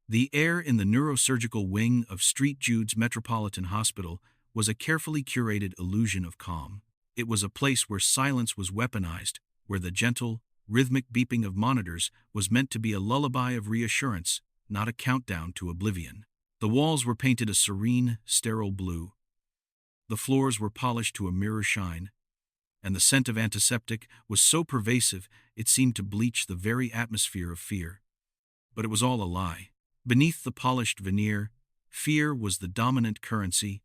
The air in the neurosurgical wing of St. Jude's Metropolitan Hospital was a carefully curated illusion of calm. It was a place where silence was weaponized, where the gentle, rhythmic beeping of monitors was meant to be a lullaby of reassurance, not a countdown to oblivion. The walls were painted a serene, sterile blue. The floors were polished to a mirror shine, and the scent of antiseptic was so pervasive it seemed to bleach the very atmosphere of fear. But it was all a lie. Beneath the polished veneer, fear was the dominant currency,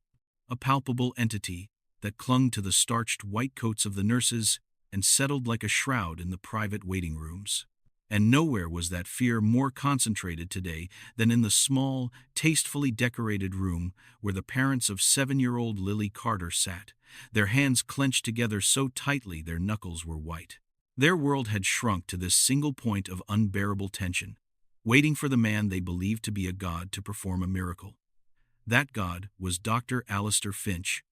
a palpable entity that clung to the starched white coats of the nurses and settled like a shroud in the private waiting rooms. And nowhere was that fear more concentrated today than in the small, tastefully decorated room where the parents of 7-year-old Lily Carter sat, their hands clenched together so tightly their knuckles were white. Their world had shrunk to this single point of unbearable tension, waiting for the man they believed to be a god to perform a miracle. That god was Dr. Alistair Finch.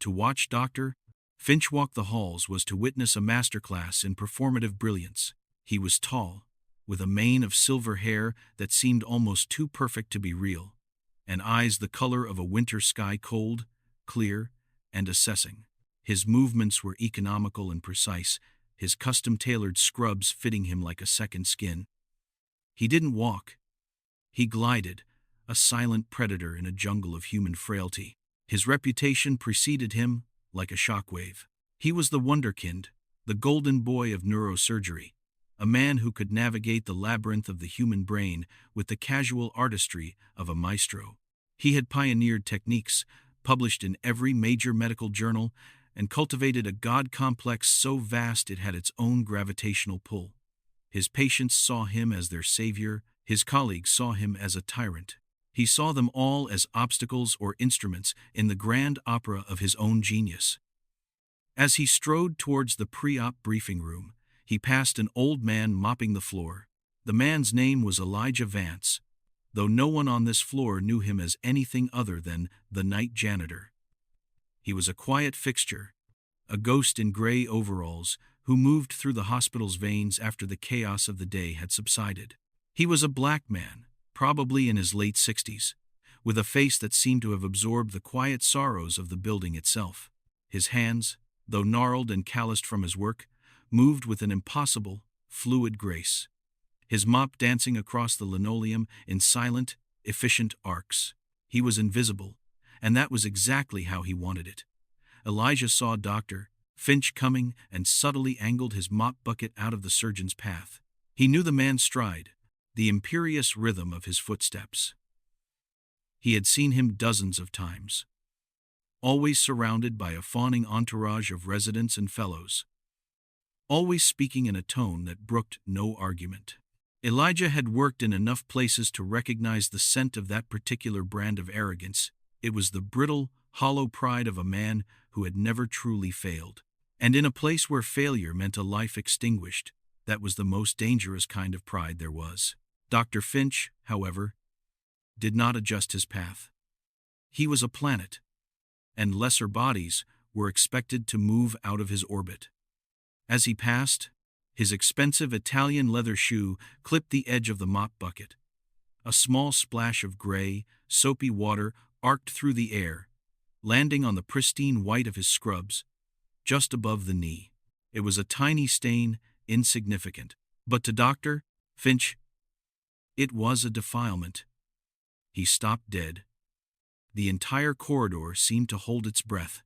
To watch Dr. Finch walk the halls was to witness a masterclass in performative brilliance. He was tall, with a mane of silver hair that seemed almost too perfect to be real, and eyes the color of a winter sky, cold, clear, and assessing. His movements were economical and precise, his custom-tailored scrubs fitting him like a second skin. He didn't walk. He glided, a silent predator in a jungle of human frailty. His reputation preceded him like a shockwave. He was the wonderkind, the golden boy of neurosurgery, a man who could navigate the labyrinth of the human brain with the casual artistry of a maestro. He had pioneered techniques, published in every major medical journal, and cultivated a god complex so vast it had its own gravitational pull. His patients saw him as their savior, his colleagues saw him as a tyrant. He saw them all as obstacles or instruments in the grand opera of his own genius. As he strode towards the pre-op briefing room, he passed an old man mopping the floor. The man's name was Elijah Vance, though no one on this floor knew him as anything other than the night janitor. He was a quiet fixture, a ghost in gray overalls who moved through the hospital's veins after the chaos of the day had subsided. He was a black man, probably in his late 60s, with a face that seemed to have absorbed the quiet sorrows of the building itself. His hands, though gnarled and calloused from his work, moved with an impossible, fluid grace, his mop dancing across the linoleum in silent, efficient arcs. He was invisible, and that was exactly how he wanted it. Elijah saw Dr. Finch coming and subtly angled his mop bucket out of the surgeon's path. He knew the man's stride, the imperious rhythm of his footsteps. He had seen him dozens of times, always surrounded by a fawning entourage of residents and fellows, always speaking in a tone that brooked no argument. Elijah had worked in enough places to recognize the scent of that particular brand of arrogance. It was the brittle, hollow pride of a man who had never truly failed. And in a place where failure meant a life extinguished, that was the most dangerous kind of pride there was. Dr. Finch, however, did not adjust his path. He was a planet, and lesser bodies were expected to move out of his orbit. As he passed, his expensive Italian leather shoe clipped the edge of the mop bucket. A small splash of gray, soapy water arced through the air, landing on the pristine white of his scrubs, just above the knee. It was a tiny stain, insignificant, but to Dr. Finch, it was a defilement. He stopped dead. The entire corridor seemed to hold its breath.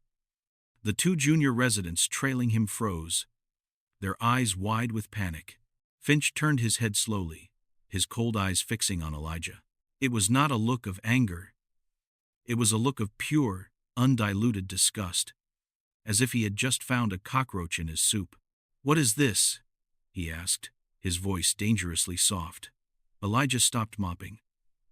The two junior residents trailing him froze, their eyes wide with panic. Finch turned his head slowly, his cold eyes fixing on Elijah. It was not a look of anger. It was a look of pure, undiluted disgust, as if he had just found a cockroach in his soup. "What is this?" he asked, his voice dangerously soft. Elijah stopped mopping.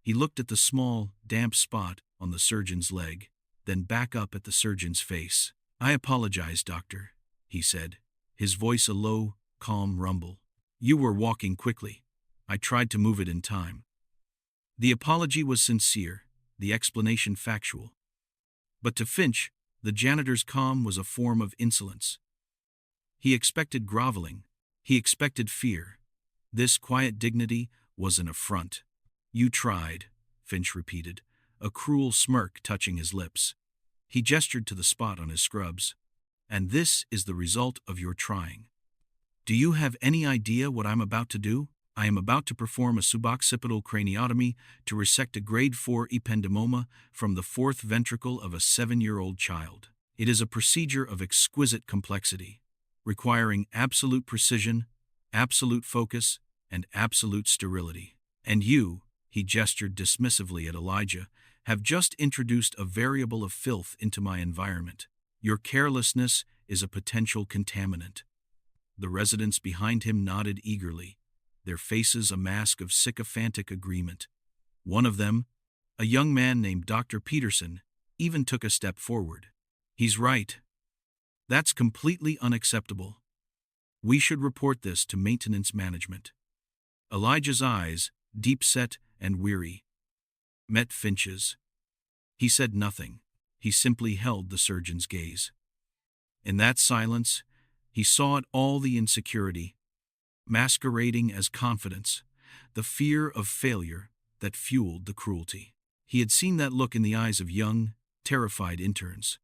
He looked at the small, damp spot on the surgeon's leg, then back up at the surgeon's face. "I apologize, doctor," he said, his voice a low, calm rumble. "You were walking quickly. I tried to move it in time." The apology was sincere, the explanation factual. But to Finch, the janitor's calm was a form of insolence. He expected groveling. He expected fear. This quiet dignity was an affront. You tried, Finch repeated, a cruel smirk touching his lips. He gestured to the spot on his scrubs. And this is the result of your trying. Do you have any idea what I'm about to do? I am about to perform a suboccipital craniotomy to resect a grade 4 ependymoma from the fourth ventricle of a 7-year-old child. It is a procedure of exquisite complexity, requiring absolute precision, absolute focus, and absolute sterility. And you, he gestured dismissively at Elijah, have just introduced a variable of filth into my environment. Your carelessness is a potential contaminant. The residents behind him nodded eagerly, their faces a mask of sycophantic agreement. One of them, a young man named Dr. Peterson, even took a step forward. He's right. That's completely unacceptable. We should report this to maintenance management. Elijah's eyes, deep-set and weary, met Finch's. He said nothing. He simply held the surgeon's gaze. In that silence, he saw it all, the insecurity, masquerading as confidence, the fear of failure that fueled the cruelty. He had seen that look in the eyes of young, terrified interns.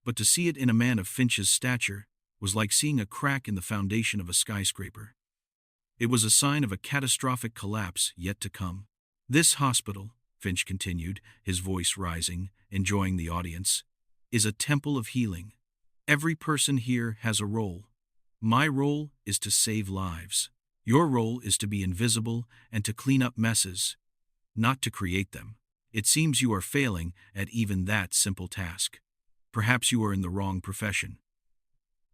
But to see it in a man of Finch's stature was like seeing a crack in the foundation of a skyscraper. It was a sign of a catastrophic collapse yet to come. This hospital, Finch continued, his voice rising, enjoying the audience, is a temple of healing. Every person here has a role. My role is to save lives. Your role is to be invisible and to clean up messes, not to create them. It seems you are failing at even that simple task. Perhaps you are in the wrong profession.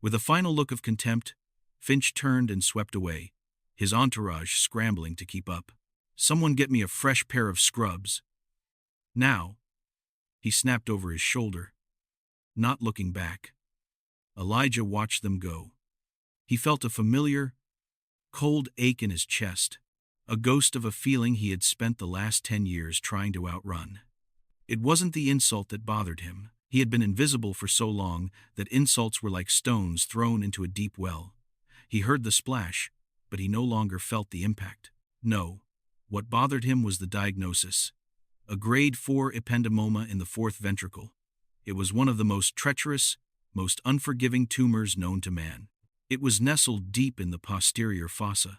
With a final look of contempt, Finch turned and swept away, his entourage scrambling to keep up. Someone get me a fresh pair of scrubs. Now, he snapped over his shoulder, not looking back. Elijah watched them go. He felt a familiar, cold ache in his chest, a ghost of a feeling he had spent the last 10 years trying to outrun. It wasn't the insult that bothered him. He had been invisible for so long that insults were like stones thrown into a deep well. He heard the splash, but he no longer felt the impact. No, what bothered him was the diagnosis. A grade 4 ependymoma in the fourth ventricle. It was one of the most treacherous, most unforgiving tumors known to man. It was nestled deep in the posterior fossa,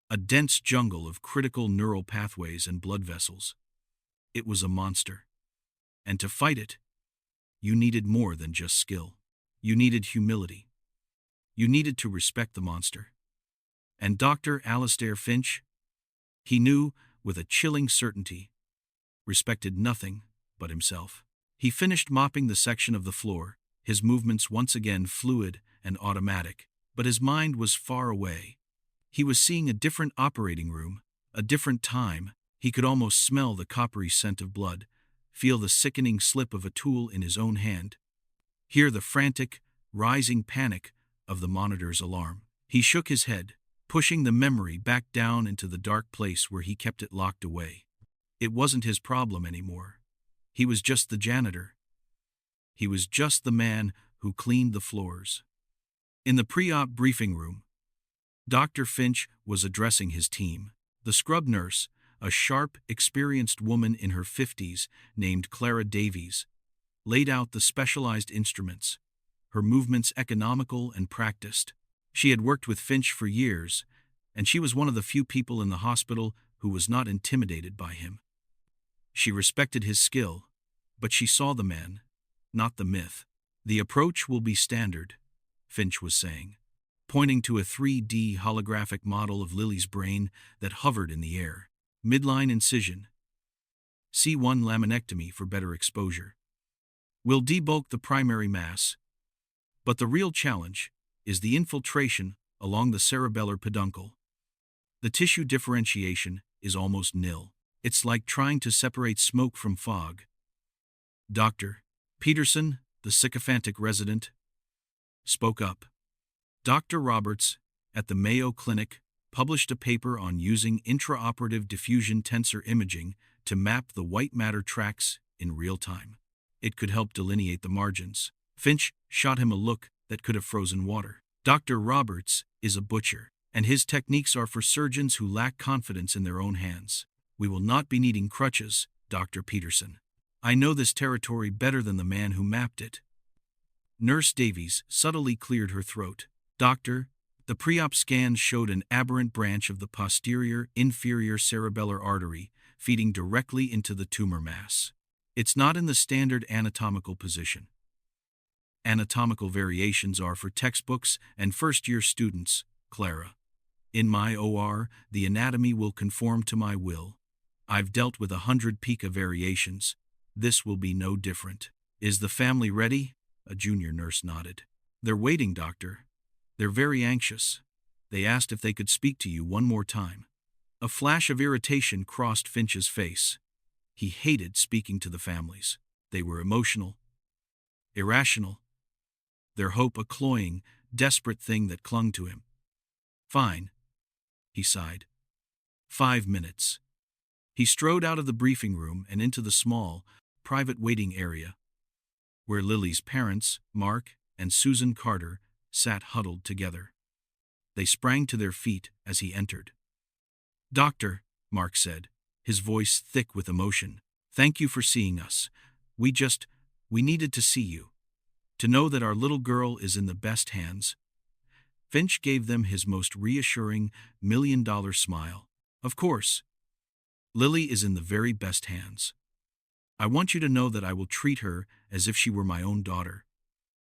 a dense jungle of critical neural pathways and blood vessels. It was a monster. And to fight it, you needed more than just skill. You needed humility. You needed to respect the monster. And Dr. Alastair Finch, he knew with a chilling certainty, respected nothing but himself. He finished mopping the section of the floor, his movements once again fluid and automatic, but his mind was far away. He was seeing a different operating room, a different time. He could almost smell the coppery scent of blood, feel the sickening slip of a tool in his own hand, hear the frantic, rising panic of the monitor's alarm. He shook his head, pushing the memory back down into the dark place where he kept it locked away. It wasn't his problem anymore. He was just the janitor. He was just the man who cleaned the floors. In the pre-op briefing room, Dr. Finch was addressing his team. The scrub nurse, a sharp, experienced woman in her 50s named Clara Davies, laid out the specialized instruments, her movements economical and practiced. She had worked with Finch for years, and she was one of the few people in the hospital who was not intimidated by him. She respected his skill, but she saw the man, not the myth. The approach will be standard, Finch was saying, pointing to a 3D holographic model of Lily's brain that hovered in the air. Midline incision. C1 laminectomy for better exposure. We'll debulk the primary mass, but the real challenge is the infiltration along the cerebellar peduncle. The tissue differentiation is almost nil. It's like trying to separate smoke from fog. Dr. Peterson, the sycophantic resident, spoke up. Dr. Roberts, at the Mayo Clinic, published a paper on using intraoperative diffusion tensor imaging to map the white matter tracks in real time. It could help delineate the margins. Finch shot him a look that could have frozen water. Dr. Roberts is a butcher, and his techniques are for surgeons who lack confidence in their own hands. We will not be needing crutches, Dr. Peterson. I know this territory better than the man who mapped it. Nurse Davies subtly cleared her throat. Doctor, the pre-op scans showed an aberrant branch of the posterior inferior cerebellar artery feeding directly into the tumor mass. It's not in the standard anatomical position. Anatomical variations are for textbooks and first-year students, Clara. In my OR, the anatomy will conform to my will. I've dealt with 100 pica variations. This will be no different. Is the family ready? A junior nurse nodded. They're waiting, doctor. They're very anxious. They asked if they could speak to you one more time. A flash of irritation crossed Finch's face. He hated speaking to the families. They were emotional, irrational, their hope a cloying, desperate thing that clung to him. Fine, he sighed. 5 minutes. He strode out of the briefing room and into the small, private waiting area, where Lily's parents, Mark and Susan Carter, sat huddled together. They sprang to their feet as he entered. Doctor, Mark said, his voice thick with emotion, thank you for seeing us. We needed to see you. To know that our little girl is in the best hands. Finch gave them his most reassuring $1,000,000 smile. Of course. Lily is in the very best hands. I want you to know that I will treat her as if she were my own daughter.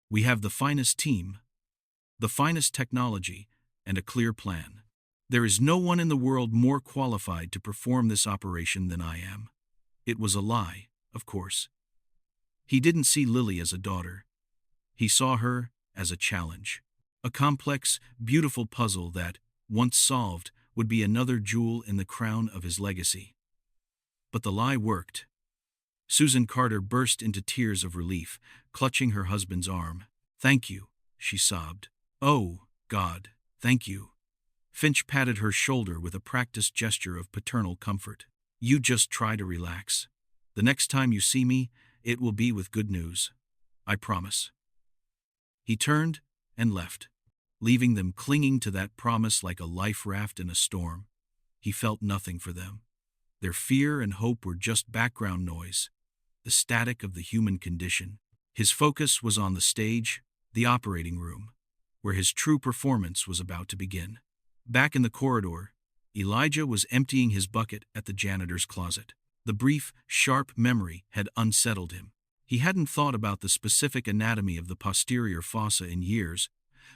We have the finest team, the finest technology, and a clear plan. There is no one in the world more qualified to perform this operation than I am. It was a lie, of course. He didn't see Lily as a daughter. He saw her as a challenge. A complex, beautiful puzzle that, once solved, would be another jewel in the crown of his legacy. But the lie worked. Susan Carter burst into tears of relief, clutching her husband's arm. Thank you, she sobbed. Oh, God, thank you. Finch patted her shoulder with a practiced gesture of paternal comfort. You just try to relax. The next time you see me, it will be with good news. I promise. He turned and left, leaving them clinging to that promise like a life raft in a storm. He felt nothing for them. Their fear and hope were just background noise, the static of the human condition. His focus was on the stage, the operating room, where his true performance was about to begin. Back in the corridor, Elijah was emptying his bucket at the janitor's closet. The brief, sharp memory had unsettled him. He hadn't thought about the specific anatomy of the posterior fossa in years,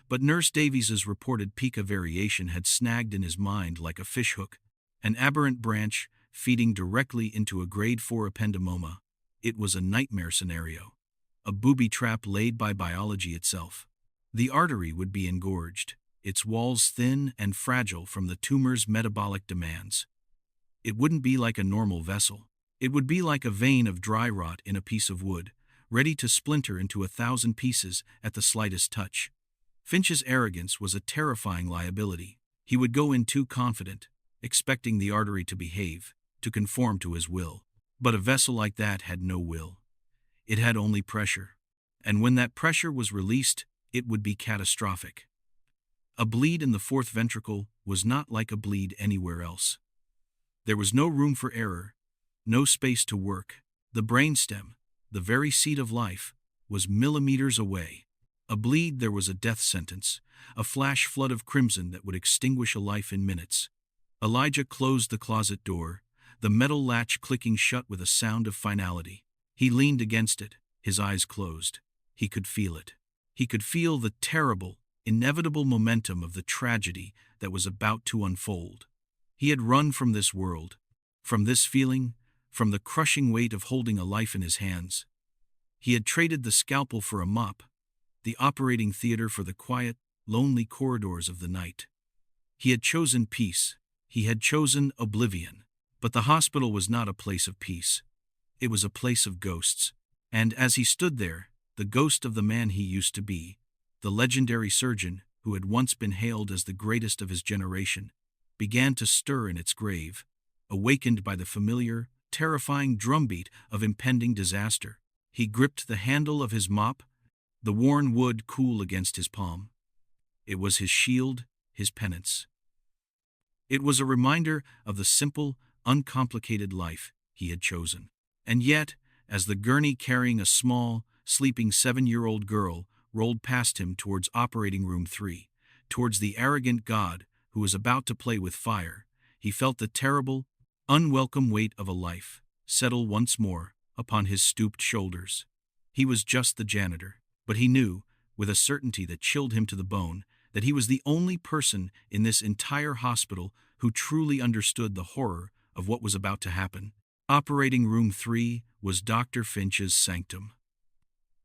but Nurse Davies's reported pica variation had snagged in his mind like a fishhook, an aberrant branch feeding directly into a grade 4 ependymoma. It was a nightmare scenario, a booby trap laid by biology itself. The artery would be engorged, its walls thin and fragile from the tumor's metabolic demands. It wouldn't be like a normal vessel. It would be like a vein of dry rot in a piece of wood, ready to splinter into 1,000 pieces at the slightest touch. Finch's arrogance was a terrifying liability. He would go in too confident, expecting the artery to behave, to conform to his will. But a vessel like that had no will. It had only pressure. And when that pressure was released, it would be catastrophic. A bleed in the fourth ventricle was not like a bleed anywhere else. There was no room for error, no space to work. The brainstem, the very seat of life, was millimeters away. A bleed, there was a death sentence, a flash flood of crimson that would extinguish a life in minutes. Elijah closed the closet door, the metal latch clicking shut with a sound of finality. He leaned against it, his eyes closed. He could feel it. He could feel the terrible, inevitable momentum of the tragedy that was about to unfold. He had run from this world, from this feeling, from the crushing weight of holding a life in his hands. He had traded the scalpel for a mop, the operating theater for the quiet, lonely corridors of the night. He had chosen peace. He had chosen oblivion. But the hospital was not a place of peace. It was a place of ghosts. And as he stood there, the ghost of the man he used to be, the legendary surgeon who had once been hailed as the greatest of his generation, began to stir in its grave, awakened by the familiar, terrifying drumbeat of impending disaster. He gripped the handle of his mop, the worn wood cool against his palm. It was his shield, his penance. It was a reminder of the simple, uncomplicated life he had chosen. And yet, as the gurney carrying a small, sleeping 7-year-old girl rolled past him towards Operating Room 3, towards the arrogant god who was about to play with fire, he felt the terrible, unwelcome weight of a life settle once more upon his stooped shoulders. He was just the janitor, but he knew, with a certainty that chilled him to the bone, that he was the only person in this entire hospital who truly understood the horror of what was about to happen. Operating Room 3 was Dr. Finch's sanctum.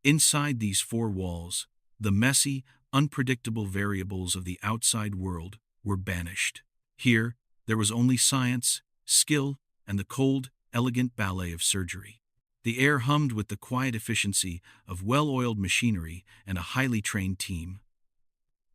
Inside these four walls, the messy, unpredictable variables of the outside world were banished. Here, there was only science, skill, and the cold, elegant ballet of surgery. The air hummed with the quiet efficiency of well-oiled machinery and a highly trained team.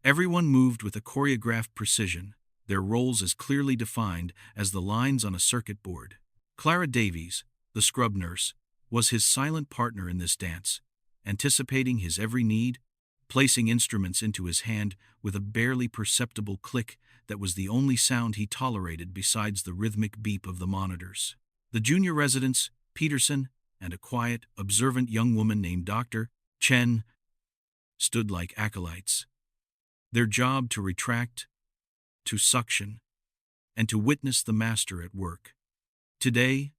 Everyone moved with a choreographed precision, their roles as clearly defined as the lines on a circuit board. Clara Davies, the scrub nurse, was his silent partner in this dance, anticipating his every need, placing instruments into his hand with a barely perceptible click that was the only sound he tolerated besides the rhythmic beep of the monitors. The junior residents, Peterson, and a quiet, observant young woman named Dr. Chen, stood like acolytes. Their job to retract, to suction, and to witness the master at work. Today,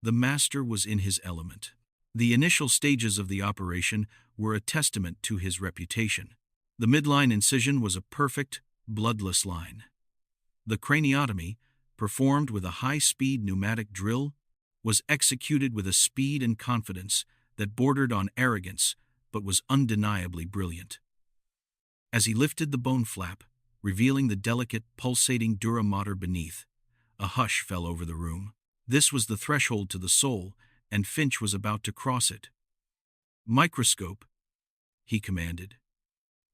the master was in his element. The initial stages of the operation were a testament to his reputation. The midline incision was a perfect, bloodless line. The craniotomy, performed with a high-speed pneumatic drill, was executed with a speed and confidence that bordered on arrogance but was undeniably brilliant. As he lifted the bone flap, revealing the delicate, pulsating dura mater beneath, a hush fell over the room. This was the threshold to the soul, and Finch was about to cross it. "Microscope," he commanded,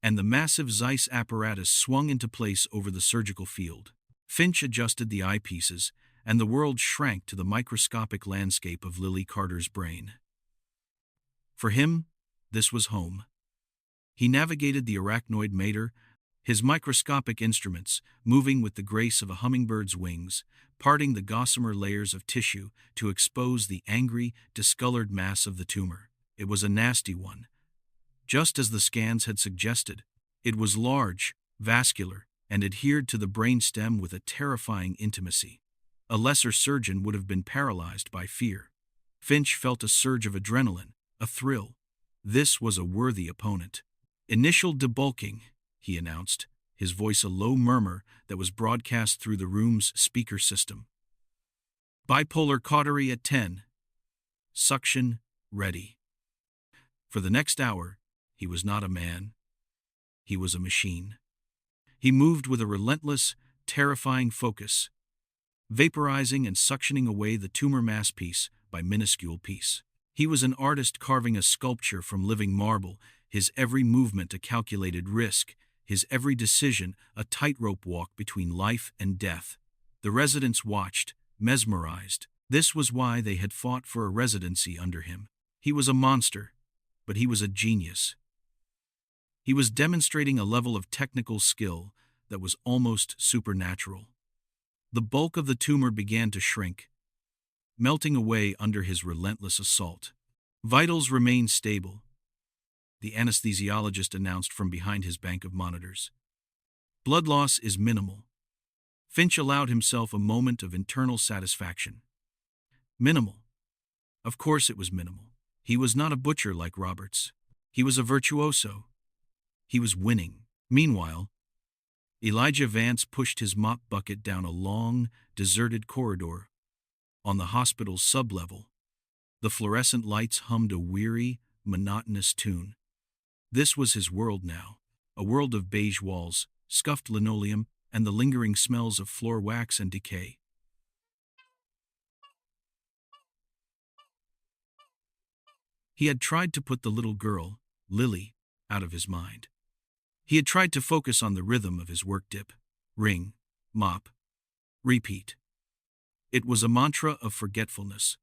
and the massive Zeiss apparatus swung into place over the surgical field. Finch adjusted the eyepieces, and the world shrank to the microscopic landscape of Lily Carter's brain. For him, this was home. He navigated the arachnoid mater, his microscopic instruments moving with the grace of a hummingbird's wings, parting the gossamer layers of tissue to expose the angry, discolored mass of the tumor. It was a nasty one. Just as the scans had suggested, it was large, vascular, and adhered to the brainstem with a terrifying intimacy. A lesser surgeon would have been paralyzed by fear. Finch felt a surge of adrenaline, a thrill. This was a worthy opponent. "Initial debulking," he announced, his voice a low murmur that was broadcast through the room's speaker system. "Bipolar cautery at 10. Suction ready." For the next hour, he was not a man. He was a machine. He moved with a relentless, terrifying focus, vaporizing and suctioning away the tumor mass piece by minuscule piece. He was an artist carving a sculpture from living marble, his every movement a calculated risk, his every decision a tightrope walk between life and death. The residents watched, mesmerized. This was why they had fought for a residency under him. He was a monster, but he was a genius. He was demonstrating a level of technical skill that was almost supernatural. The bulk of the tumor began to shrink, melting away under his relentless assault. Vitals remained stable, the anesthesiologist announced from behind his bank of monitors. Blood loss is minimal. Finch allowed himself a moment of internal satisfaction. Minimal. Of course it was minimal. He was not a butcher like Roberts. He was a virtuoso. He was winning. Meanwhile, Elijah Vance pushed his mop bucket down a long, deserted corridor. On the hospital's sublevel, the fluorescent lights hummed a weary, monotonous tune. This was his world now, a world of beige walls, scuffed linoleum, and the lingering smells of floor wax and decay. He had tried to put the little girl, Lily, out of his mind. He had tried to focus on the rhythm of his work dip, ring, mop, repeat. It was a mantra of forgetfulness,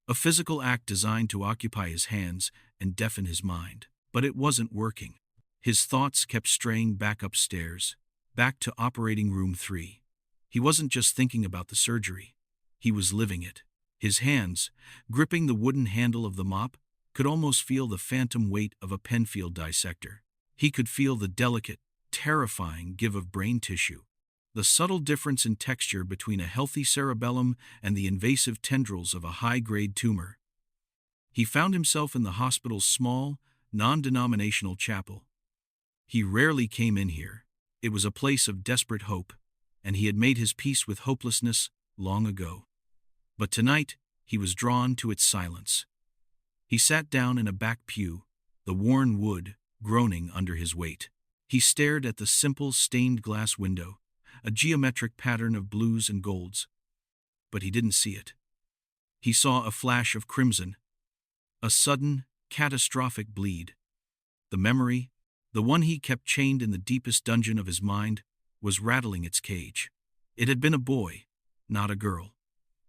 a physical act designed to occupy his hands and deafen his mind. But it wasn't working. His thoughts kept straying back upstairs, back to Operating Room 3. He wasn't just thinking about the surgery. He was living it. His hands, gripping the wooden handle of the mop, could almost feel the phantom weight of a Penfield dissector. He could feel the delicate, terrifying give of brain tissue, the subtle difference in texture between a healthy cerebellum and the invasive tendrils of a high-grade tumor. He found himself in the hospital's small, non-denominational chapel. He rarely came in here. It was a place of desperate hope, and he had made his peace with hopelessness long ago. But tonight, he was drawn to its silence. He sat down in a back pew, the worn wood groaning under his weight. He stared at the simple stained glass window, a geometric pattern of blues and golds. But he didn't see it. He saw a flash of crimson, a sudden, catastrophic bleed. The memory, the one he kept chained in the deepest dungeon of his mind, was rattling its cage. It had been a boy, not a girl.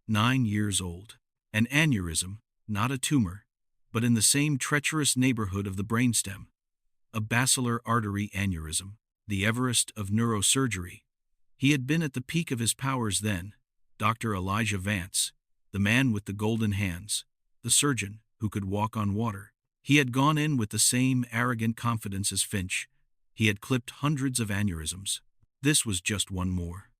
9 years old. An aneurysm, not a tumor, but in the same treacherous neighborhood of the brainstem. A basilar artery aneurysm, the Everest of neurosurgery. He had been at the peak of his powers then. Dr. Elijah Vance, the man with the golden hands, the surgeon who could walk on water. He had gone in with the same arrogant confidence as Finch. He had clipped hundreds of aneurysms. This was just one more.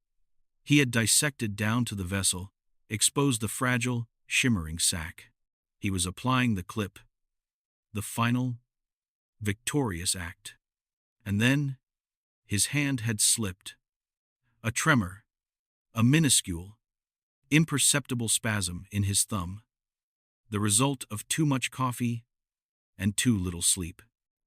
He had dissected down to the vessel, exposed the fragile, shimmering sac. He was applying the clip. The final, victorious act. And then, his hand had slipped. A tremor, a minuscule, imperceptible spasm in his thumb. The result of too much coffee and too little sleep.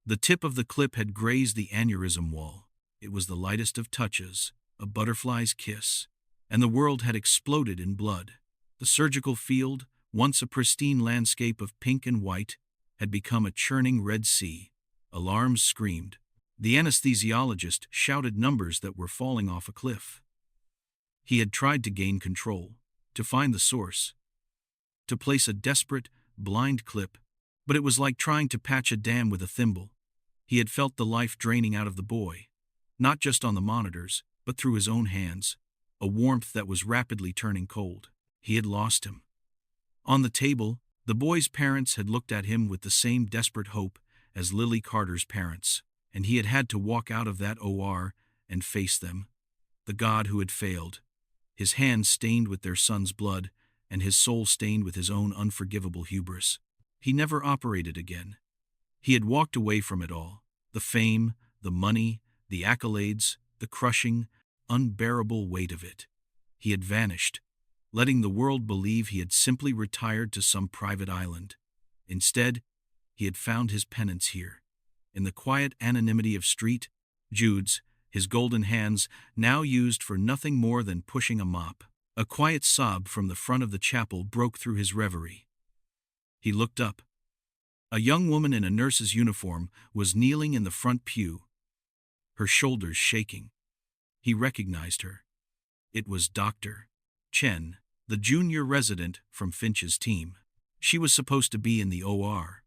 The tip of the clip had grazed the aneurysm wall. It was the lightest of touches, a butterfly's kiss, and the world had exploded in blood. The surgical field, once a pristine landscape of pink and white, had become a churning red sea. Alarms screamed. The anesthesiologist shouted numbers that were falling off a cliff. He had tried to gain control, to find the source, to place a desperate, blind clip, but it was like trying to patch a dam with a thimble. He had felt the life draining out of the boy, not just on the monitors, but through his own hands, a warmth that was rapidly turning cold. He had lost him. On the table, the boy's parents had looked at him with the same desperate hope as Lily Carter's parents, and he had had to walk out of that OR and face them, the God who had failed, his hands stained with their son's blood, and his soul stained with his own unforgivable hubris. He never operated again. He had walked away from it all, the fame, the money, the accolades, the crushing, unbearable weight of it. He had vanished, letting the world believe he had simply retired to some private island. Instead, he had found his penance here, in the quiet anonymity of Street Jude's, his golden hands now used for nothing more than pushing a mop. A quiet sob from the front of the chapel broke through his reverie. He looked up. A young woman in a nurse's uniform was kneeling in the front pew, her shoulders shaking. He recognized her. It was Dr. Chen, the junior resident from Finch's team. She was supposed to be in the OR.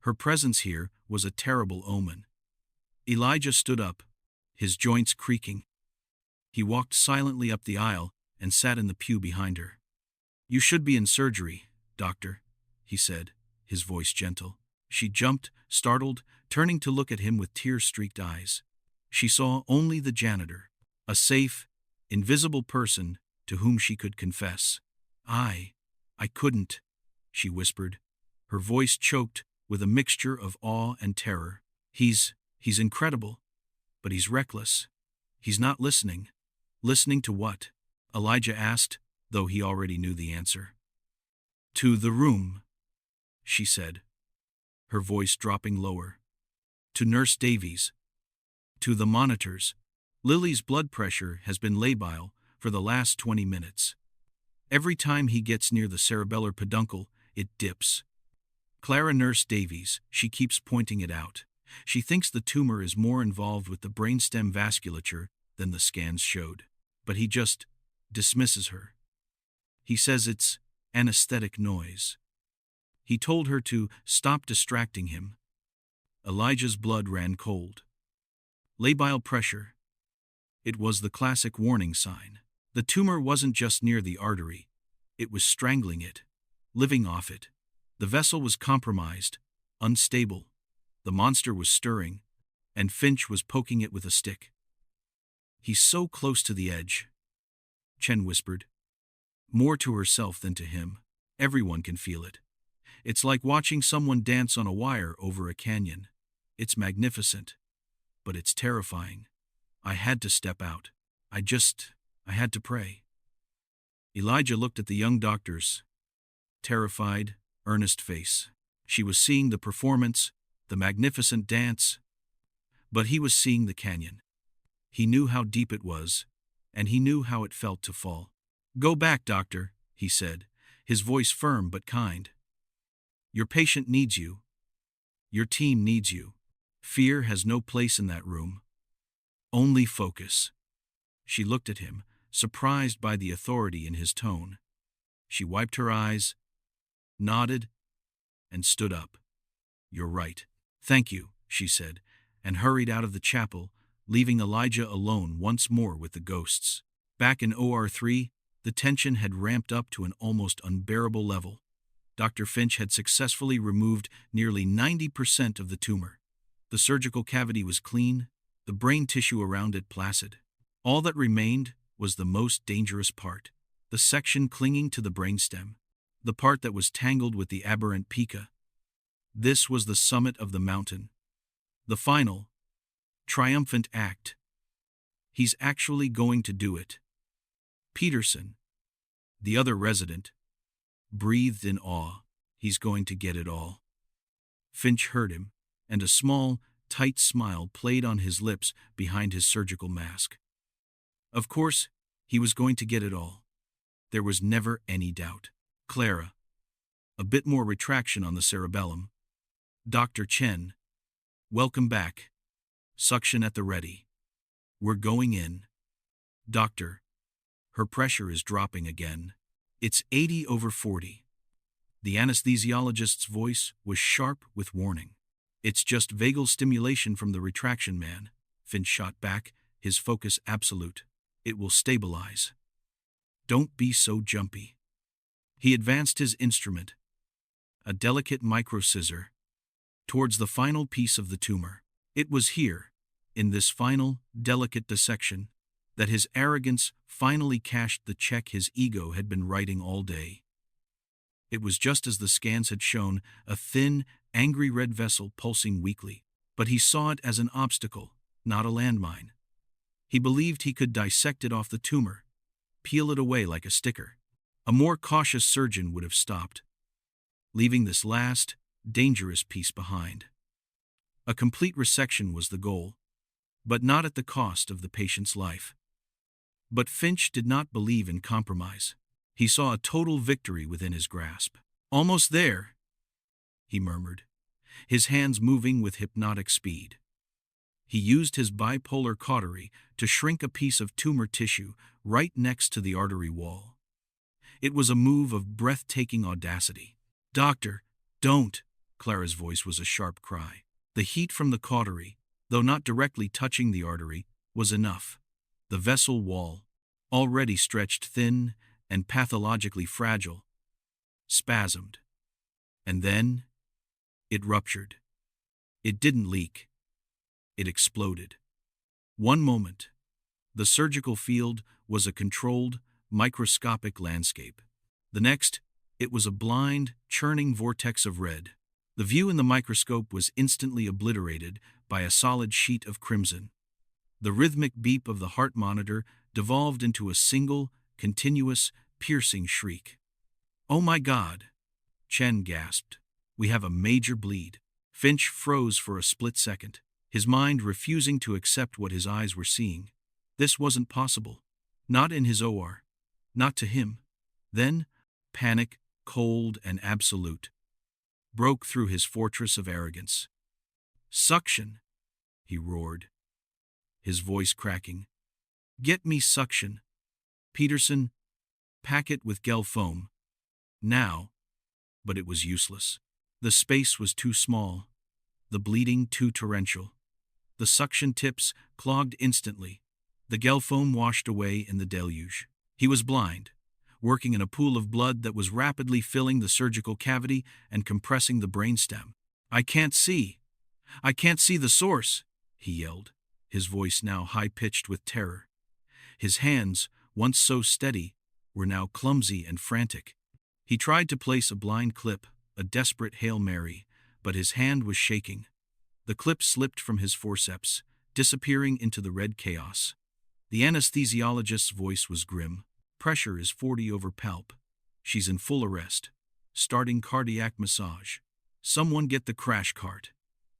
Her presence here was a terrible omen. Elijah stood up, his joints creaking. He walked silently up the aisle and sat in the pew behind her. "You should be in surgery, doctor," he said, his voice gentle. She jumped, startled, turning to look at him with tear-streaked eyes. She saw only the janitor, a safe, invisible person to whom she could confess. I couldn't," she whispered, her voice choked with a mixture of awe and terror. He's incredible, but he's reckless. He's not listening." "Listening to what?" Elijah asked, though he already knew the answer. "To the room," she said, her voice dropping lower. "To Nurse Davies. To the monitors. Lily's blood pressure has been labile for the last 20 minutes. Every time he gets near the cerebellar peduncle, it dips. Clara Nurse Davies, she keeps pointing it out. She thinks the tumor is more involved with the brainstem vasculature than the scans showed. But he just dismisses her. He says it's anesthetic noise. He told her to stop distracting him. Elijah's blood ran cold. Labile pressure. It was the classic warning sign. The tumor wasn't just near the artery. It was strangling it, living off it. The vessel was compromised, unstable. The monster was stirring, and Finch was poking it with a stick. "He's so close to the edge," Chen whispered. More to herself than to him. "Everyone can feel it. It's like watching someone dance on a wire over a canyon. It's magnificent, but it's terrifying. I had to step out. I had to pray." Elijah looked at the young doctor's terrified, earnest face. She was seeing the performance, the magnificent dance, but he was seeing the canyon. He knew how deep it was, and he knew how it felt to fall. "Go back, doctor," he said, his voice firm but kind. "Your patient needs you. Your team needs you. Fear has no place in that room. Only focus." She looked at him, surprised by the authority in his tone. She wiped her eyes, nodded, and stood up. "You're right. Thank you," she said, and hurried out of the chapel, leaving Elijah alone once more with the ghosts. Back in OR3, the tension had ramped up to an almost unbearable level. Dr. Finch had successfully removed nearly 90% of the tumor. The surgical cavity was clean, the brain tissue around it placid. All that remained was the most dangerous part, the section clinging to the brainstem, the part that was tangled with the aberrant pica. This was the summit of the mountain. The final, triumphant act. "He's actually going to do it." Peterson, the other resident, breathed in awe. "He's going to get it all." Finch heard him, and a small, tight smile played on his lips behind his surgical mask. Of course, he was going to get it all. There was never any doubt. "Clara." A bit more retraction on the cerebellum. "Dr. Chen. Welcome back. Suction at the ready. We're going in." "Doctor." Her pressure is dropping again. "It's 80/40. The anesthesiologist's voice was sharp with warning. "It's just vagal stimulation from the retraction, man," Finch shot back, his focus absolute. "It will stabilize. Don't be so jumpy." He advanced his instrument, a delicate micro-scissor, towards the final piece of the tumor. It was here, in this final, delicate dissection, that his arrogance finally cashed the check his ego had been writing all day. It was just as the scans had shown, a thin, angry red vessel pulsing weakly, but he saw it as an obstacle, not a landmine. He believed he could dissect it off the tumor, peel it away like a sticker. A more cautious surgeon would have stopped, leaving this last, dangerous piece behind. A complete resection was the goal, but not at the cost of the patient's life. But Finch did not believe in compromise. He saw a total victory within his grasp. "Almost there," he murmured, his hands moving with hypnotic speed. He used his bipolar cautery to shrink a piece of tumor tissue right next to the artery wall. It was a move of breathtaking audacity. "Doctor, don't!" Clara's voice was a sharp cry. The heat from the cautery, though not directly touching the artery, was enough. The vessel wall, already stretched thin and pathologically fragile, spasmed. And then it ruptured. It didn't leak. It exploded. One moment, the surgical field was a controlled, microscopic landscape. The next, it was a blind, churning vortex of red. The view in the microscope was instantly obliterated by a solid sheet of crimson. The rhythmic beep of the heart monitor devolved into a single, continuous, piercing shriek. "Oh my God!" Chen gasped. "We have a major bleed." Finch froze for a split second, his mind refusing to accept what his eyes were seeing. This wasn't possible. Not in his OR. Not to him. Then, panic, cold and absolute, broke through his fortress of arrogance. "Suction!" he roared, his voice cracking. "Get me suction. Peterson, pack it with gel foam. Now." But it was useless. The space was too small, the bleeding too torrential. The suction tips clogged instantly. The gel foam washed away in the deluge. He was blind, working in a pool of blood that was rapidly filling the surgical cavity and compressing the brainstem. "I can't see! I can't see the source!" he yelled, his voice now high-pitched with terror. His hands, once so steady, were now clumsy and frantic. He tried to place a blind clip, a desperate Hail Mary, but his hand was shaking. The clip slipped from his forceps, disappearing into the red chaos. The anesthesiologist's voice was grim. "Pressure is 40 over palp. She's in full arrest. Starting cardiac massage. Someone get the crash cart."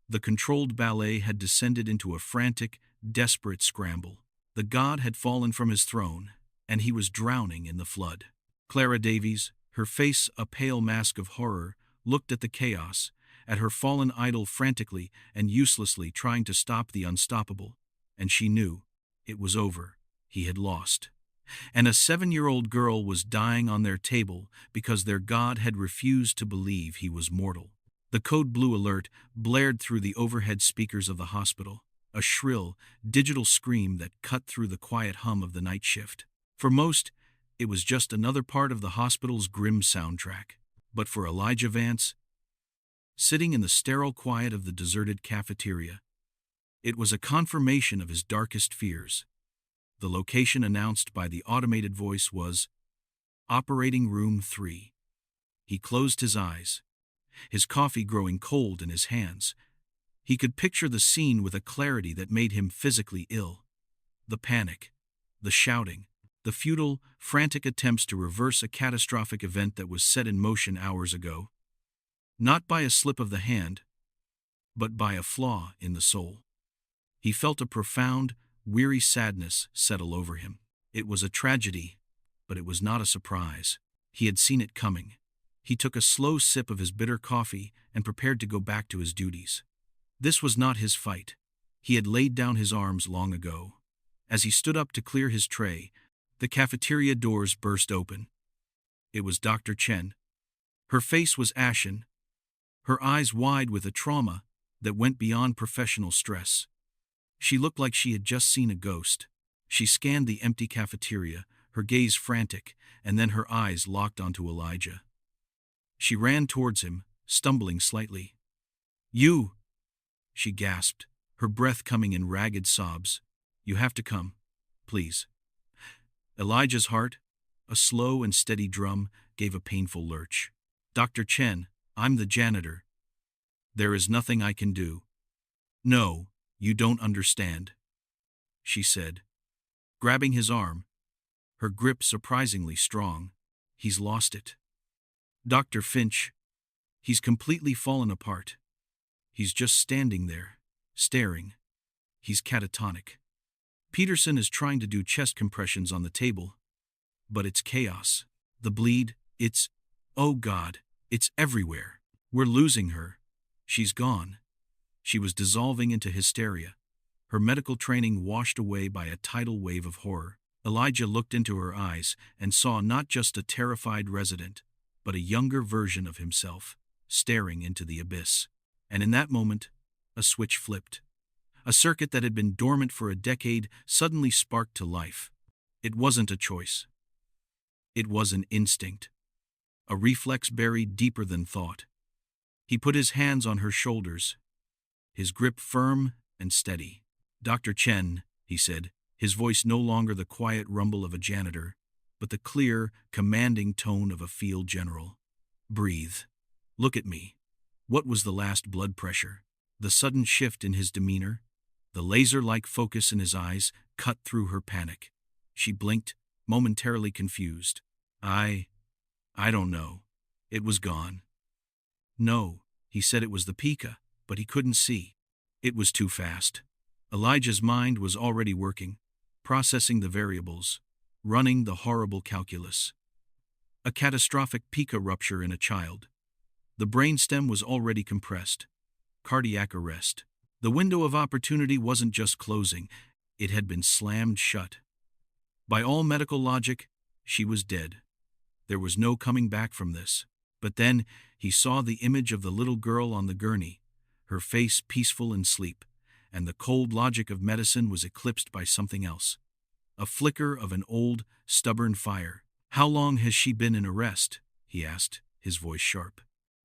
The controlled ballet had descended into a frantic, desperate scramble. The god had fallen from his throne, and he was drowning in the flood. Clara Davies, her face a pale mask of horror, looked at the chaos, at her fallen idol frantically and uselessly trying to stop the unstoppable. And she knew. It was over. He had lost. And a 7-year-old girl was dying on their table because their god had refused to believe he was mortal. The code blue alert blared through the overhead speakers of the hospital, a shrill, digital scream that cut through the quiet hum of the night shift. For most, it was just another part of the hospital's grim soundtrack. But for Elijah Vance, sitting in the sterile quiet of the deserted cafeteria, it was a confirmation of his darkest fears. The location announced by the automated voice was Operating Room 3. He closed his eyes, his coffee growing cold in his hands. He could picture the scene with a clarity that made him physically ill. The panic, the shouting, the futile, frantic attempts to reverse a catastrophic event that was set in motion hours ago. Not by a slip of the hand, but by a flaw in the soul. He felt a profound, weary sadness settle over him. It was a tragedy, but it was not a surprise. He had seen it coming. He took a slow sip of his bitter coffee and prepared to go back to his duties. This was not his fight. He had laid down his arms long ago. As he stood up to clear his tray, the cafeteria doors burst open. It was Dr. Chen. Her face was ashen, her eyes wide with a trauma that went beyond professional stress. She looked like she had just seen a ghost. She scanned the empty cafeteria, her gaze frantic, and then her eyes locked onto Elijah. She ran towards him, stumbling slightly. "You!" she gasped, her breath coming in ragged sobs. "You have to come, please." Elijah's heart, a slow and steady drum, gave a painful lurch. "Dr. Chen, I'm the janitor. There is nothing I can do." "No, you don't understand," she said, grabbing his arm, her grip surprisingly strong. "He's lost it. Dr. Finch, he's completely fallen apart. He's just standing there, staring. He's catatonic. Peterson is trying to do chest compressions on the table, but it's chaos. The bleed, oh God, it's everywhere. We're losing her. She's gone." She was dissolving into hysteria, her medical training washed away by a tidal wave of horror. Elijah looked into her eyes and saw not just a terrified resident, but a younger version of himself, staring into the abyss. And in that moment, a switch flipped. A circuit that had been dormant for a decade suddenly sparked to life. It wasn't a choice. It was an instinct. A reflex buried deeper than thought. He put his hands on her shoulders, his grip firm and steady. "Dr. Chen," he said, his voice no longer the quiet rumble of a janitor, but the clear, commanding tone of a field general. "Breathe. Look at me." What was the last blood pressure? The sudden shift in his demeanor, the laser-like focus in his eyes, cut through her panic. She blinked, momentarily confused. I don't know. It was gone." "No," he said, it was the pica, but he couldn't see. It was too fast. Elijah's mind was already working, processing the variables, running the horrible calculus. A catastrophic pica rupture in a child. The brainstem was already compressed. Cardiac arrest. The window of opportunity wasn't just closing, it had been slammed shut. By all medical logic, she was dead. There was no coming back from this. But then he saw the image of the little girl on the gurney, her face peaceful in sleep, and the cold logic of medicine was eclipsed by something else. A flicker of an old, stubborn fire. How long has she been in arrest? He asked, his voice sharp.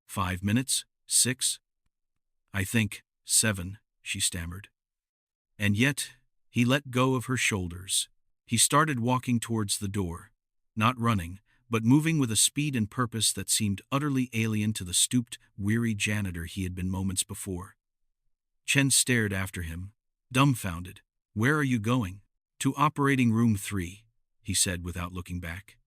5 minutes? 6? I think 7, she stammered. And yet, he let go of her shoulders. He started walking towards the door, not running, but moving with a speed and purpose that seemed utterly alien to the stooped, weary janitor he had been moments before. Chen stared after him, dumbfounded. Where are you going? To operating room 3, he said without looking back.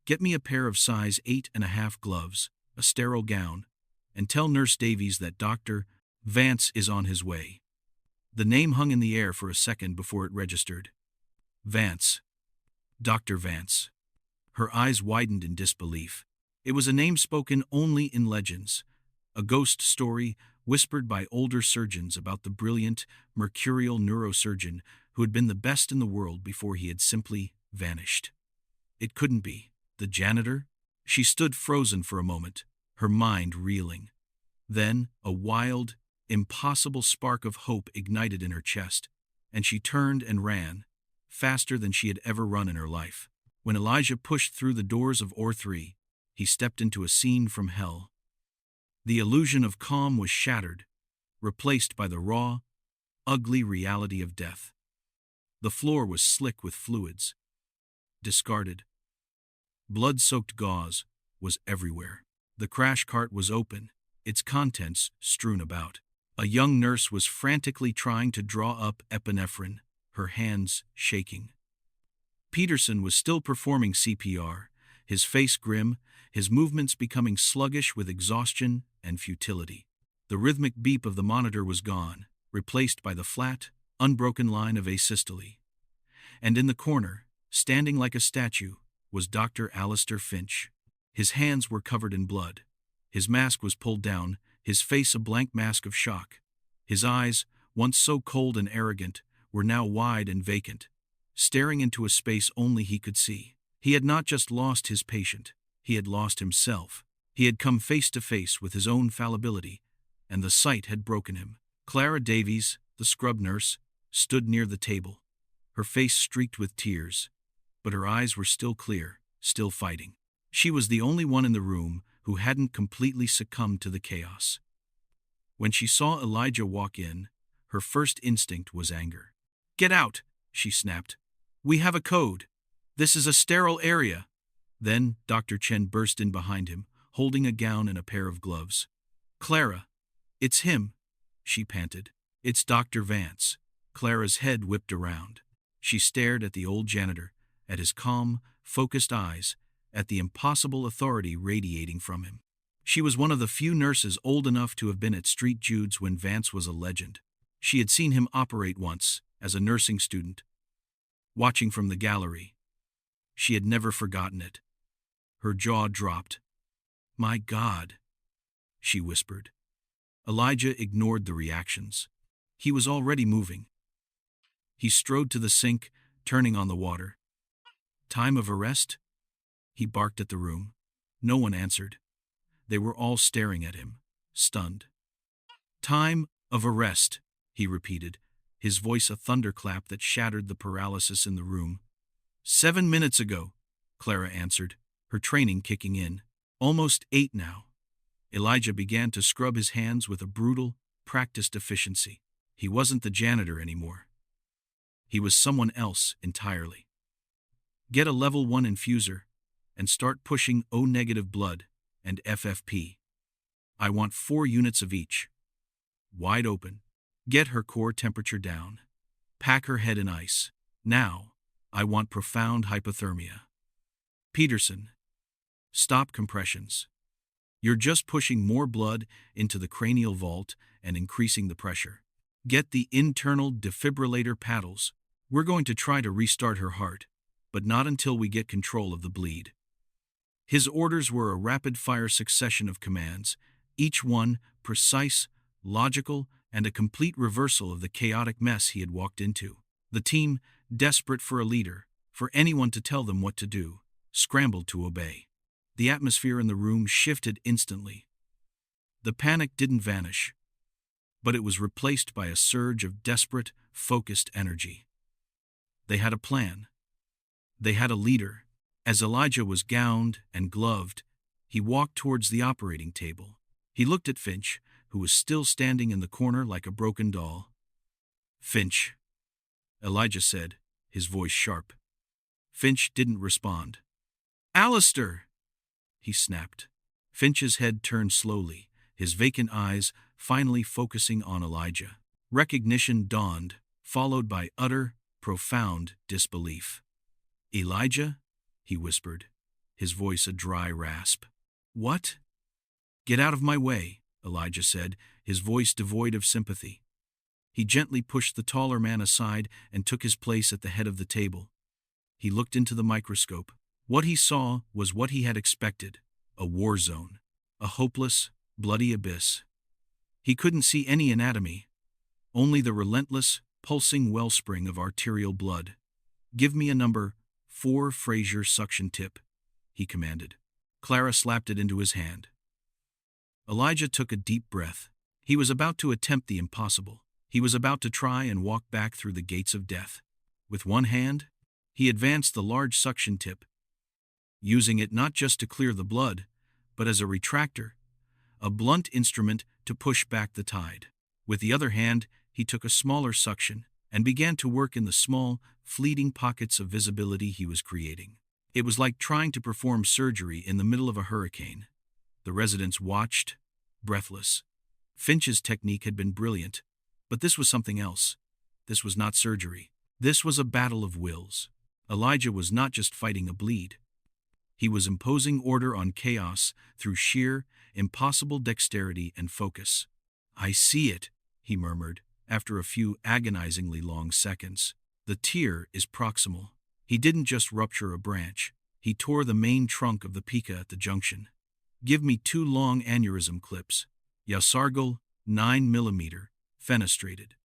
Get me a pair of size 8.5 gloves, a sterile gown, and tell Nurse Davies that Dr. Vance is on his way. The name hung in the air for a second before it registered. Vance. Dr. Vance. Her eyes widened in disbelief. It was a name spoken only in legends, a ghost story whispered by older surgeons about the brilliant, mercurial neurosurgeon who had been the best in the world before he had simply vanished. It couldn't be. The janitor? She stood frozen for a moment, her mind reeling. Then, a wild, impossible spark of hope ignited in her chest, and she turned and ran, faster than she had ever run in her life. When Elijah pushed through the doors of OR3, he stepped into a scene from hell. The illusion of calm was shattered, replaced by the raw, ugly reality of death. The floor was slick with fluids, discarded. Blood-soaked gauze was everywhere. The crash cart was open, its contents strewn about. A young nurse was frantically trying to draw up epinephrine, her hands shaking. Peterson was still performing CPR, his face grim, his movements becoming sluggish with exhaustion and futility. The rhythmic beep of the monitor was gone, replaced by the flat, unbroken line of asystole. And in the corner, standing like a statue, was Dr. Alistair Finch. His hands were covered in blood. His mask was pulled down, his face a blank mask of shock. His eyes, once so cold and arrogant, were now wide and vacant, staring into a space only he could see. He had not just lost his patient, he had lost himself. He had come face to face with his own fallibility, and the sight had broken him. Clara Davies, the scrub nurse, stood near the table, her face streaked with tears, but her eyes were still clear, still fighting. She was the only one in the room who hadn't completely succumbed to the chaos. When she saw Elijah walk in, her first instinct was anger. "Get out," she snapped. "We have a code. This is a sterile area." Then Dr. Chen burst in behind him, holding a gown and a pair of gloves. "Clara, it's him," she panted. "It's Dr. Vance." Clara's head whipped around. She stared at the old janitor, at his calm, focused eyes, at the impossible authority radiating from him. She was one of the few nurses old enough to have been at St. Jude's when Vance was a legend. She had seen him operate once, as a nursing student, watching from the gallery. She had never forgotten it. Her jaw dropped. "My God," she whispered. Elijah ignored the reactions. He was already moving. He strode to the sink, turning on the water. "Time of arrest?" He barked at the room. No one answered. They were all staring at him, stunned. "Time of arrest," he repeated, his voice a thunderclap that shattered the paralysis in the room. 7 minutes ago," Clara answered, her training kicking in. "Almost 8 now." Elijah began to scrub his hands with a brutal, practiced efficiency. He wasn't the janitor anymore. He was someone else entirely. "Get a level 1 infuser, and start pushing O-negative blood and FFP. I want 4 units of each. Wide open. Get her core temperature down. Pack her head in ice. Now, I want profound hypothermia. Peterson, stop compressions. You're just pushing more blood into the cranial vault and increasing the pressure. Get the internal defibrillator paddles. We're going to try to restart her heart, but not until we get control of the bleed." His orders were a rapid-fire succession of commands, each one precise, logical, and a complete reversal of the chaotic mess he had walked into. The team, desperate for a leader, for anyone to tell them what to do, scrambled to obey. The atmosphere in the room shifted instantly. The panic didn't vanish, but it was replaced by a surge of desperate, focused energy. They had a plan. They had a leader, As Elijah was gowned and gloved, he walked towards the operating table. He looked at Finch, who was still standing in the corner like a broken doll. "Finch," Elijah said, his voice sharp. Finch didn't respond. "Alistair!" he snapped. Finch's head turned slowly, his vacant eyes finally focusing on Elijah. Recognition dawned, followed by utter, profound disbelief. "Elijah?" he whispered, his voice a dry rasp. "What?" "Get out of my way," Elijah said, his voice devoid of sympathy. He gently pushed the taller man aside and took his place at the head of the table. He looked into the microscope. What he saw was what he had expected: a war zone, a hopeless, bloody abyss. He couldn't see any anatomy, only the relentless, pulsing wellspring of arterial blood. "Give me a number 4 Fraser suction tip," he commanded. Clara slapped it into his hand. Elijah took a deep breath. He was about to attempt the impossible. He was about to try and walk back through the gates of death. With one hand, he advanced the large suction tip, using it not just to clear the blood, but as a retractor, a blunt instrument to push back the tide. With the other hand, he took a smaller suction and began to work in the small, fleeting pockets of visibility he was creating. It was like trying to perform surgery in the middle of a hurricane. The residents watched, breathless. Finch's technique had been brilliant, but this was something else. This was not surgery. This was a battle of wills. Elijah was not just fighting a bleed. He was imposing order on chaos through sheer, impossible dexterity and focus. "I see it," he murmured, after a few agonizingly long seconds. "The tear is proximal." He didn't just rupture a branch. He tore the main trunk of the pica at the junction. "Give me 2 long aneurysm clips. Yasargal, 9mm, fenestrated."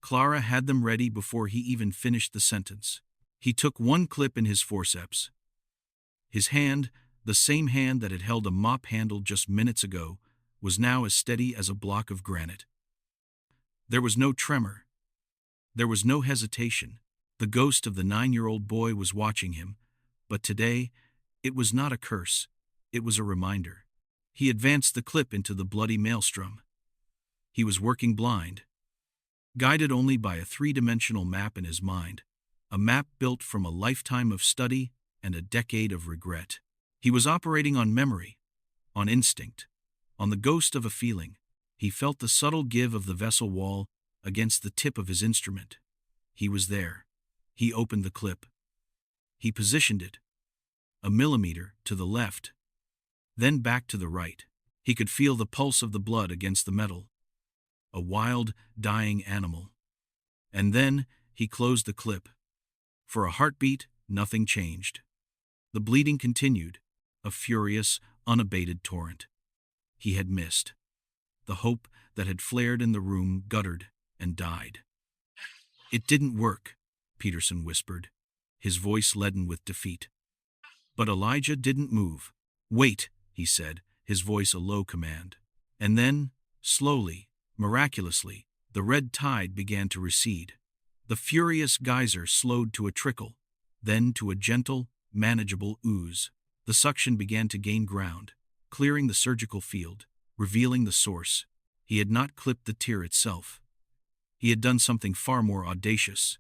Clara had them ready before he even finished the sentence. He took one clip in his forceps. His hand, the same hand that had held a mop handle just minutes ago, was now as steady as a block of granite. There was no tremor. There was no hesitation. The ghost of the 9-year-old boy was watching him, but today, it was not a curse. It was a reminder. He advanced the clip into the bloody maelstrom. He was working blind, guided only by a 3-dimensional map in his mind, a map built from a lifetime of study and a decade of regret. He was operating on memory, on instinct, on the ghost of a feeling. He felt the subtle give of the vessel wall against the tip of his instrument. He was there. He opened the clip. He positioned it, a millimeter to the left, then back to the right. He could feel the pulse of the blood against the metal. A wild, dying animal. And then he closed the clip. For a heartbeat, nothing changed. The bleeding continued, a furious, unabated torrent. He had missed. The hope that had flared in the room guttered and died. "It didn't work," Peterson whispered, his voice leaden with defeat. But Elijah didn't move. "Wait," he said, his voice a low command. And then, slowly, miraculously, the red tide began to recede. The furious geyser slowed to a trickle, then to a gentle, manageable ooze. The suction began to gain ground, clearing the surgical field, revealing the source. He had not clipped the tear itself. He had done something far more audacious.